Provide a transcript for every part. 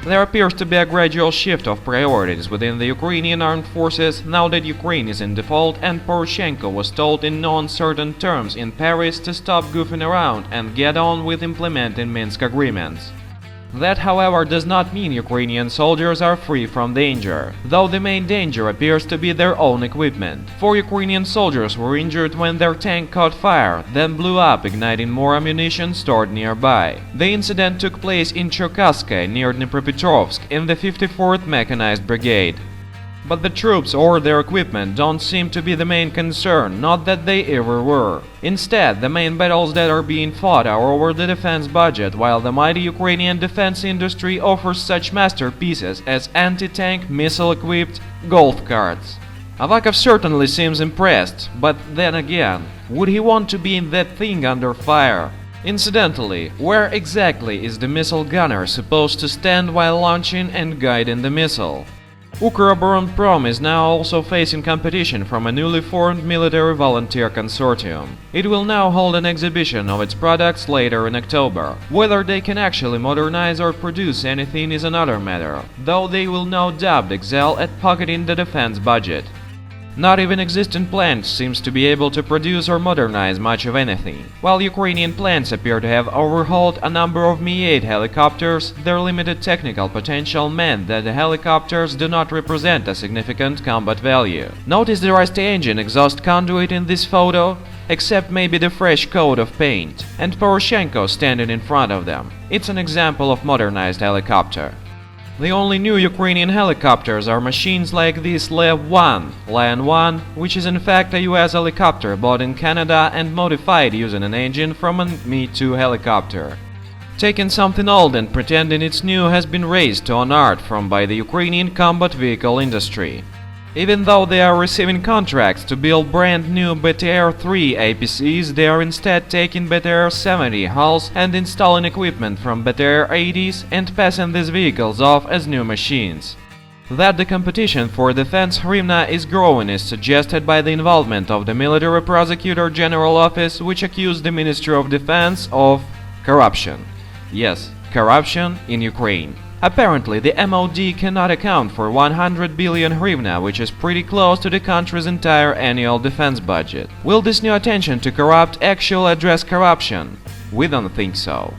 There appears to be a gradual shift of priorities within the Ukrainian armed forces now that Ukraine is in default and Poroshenko was told in no uncertain terms in Paris to stop goofing around and get on with implementing Minsk agreements. That, however, does not mean Ukrainian soldiers are free from danger, though the main danger appears to be their own equipment. 4 Ukrainian soldiers were injured when their tank caught fire, then blew up, igniting more ammunition stored nearby. The incident took place in Cherkasskaya near Dnipropetrovsk in the 54th Mechanized Brigade. But the troops or their equipment don't seem to be the main concern, not that they ever were. Instead, the main battles that are being fought are over the defense budget, while the mighty Ukrainian defense industry offers such masterpieces as anti-tank, missile-equipped golf carts. Avakov certainly seems impressed, but then again, would he want to be in that thing under fire? Incidentally, where exactly is the missile gunner supposed to stand while launching and guiding the missile? Ukroboronprom is now also facing competition from a newly formed military volunteer consortium. It will now hold an exhibition of its products later in October. Whether they can actually modernize or produce anything is another matter, though they will no doubt excel at pocketing the defense budget. Not even existing plants seems to be able to produce or modernize much of anything. While Ukrainian plants appear to have overhauled a number of Mi-8 helicopters, their limited technical potential meant that the helicopters do not represent a significant combat value. Notice the rusty engine exhaust conduit in this photo? Except maybe the fresh coat of paint, and Poroshenko standing in front of them. It's an example of modernized helicopter. The only new Ukrainian helicopters are machines like this Lev 1, Lion 1, which is in fact a US helicopter bought in Canada and modified using an engine from a Mi-2 helicopter. Taking something old and pretending it's new has been raised to an art form by the Ukrainian combat vehicle industry. Even though they are receiving contracts to build brand new BTR-3 APCs, they are instead taking BTR-70 hulls and installing equipment from BTR-80s and passing these vehicles off as new machines. That the competition for defense hryvnia is growing is suggested by the involvement of the Military Prosecutor General Office, which accused the Ministry of Defense of corruption. Yes, corruption in Ukraine. Apparently, the MOD cannot account for 100 billion hryvnia, which is pretty close to the country's entire annual defense budget. Will this new attention to corrupt actually address corruption? We don't think so.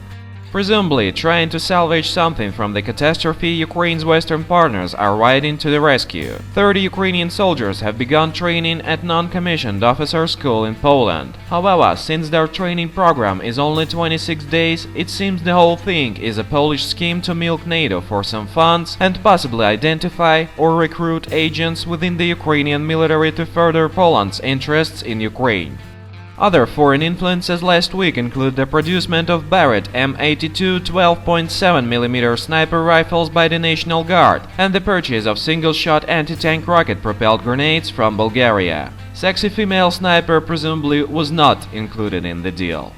Presumably, trying to salvage something from the catastrophe, Ukraine's Western partners are riding to the rescue. 30 Ukrainian soldiers have begun training at non-commissioned officer school in Poland. However, since their training program is only 26 days, it seems the whole thing is a Polish scheme to milk NATO for some funds and possibly identify or recruit agents within the Ukrainian military to further Poland's interests in Ukraine. Other foreign influences last week include the producement of Barrett M82 12.7mm sniper rifles by the National Guard and the purchase of single-shot anti-tank rocket-propelled grenades from Bulgaria. Sexy female sniper presumably was not included in the deal.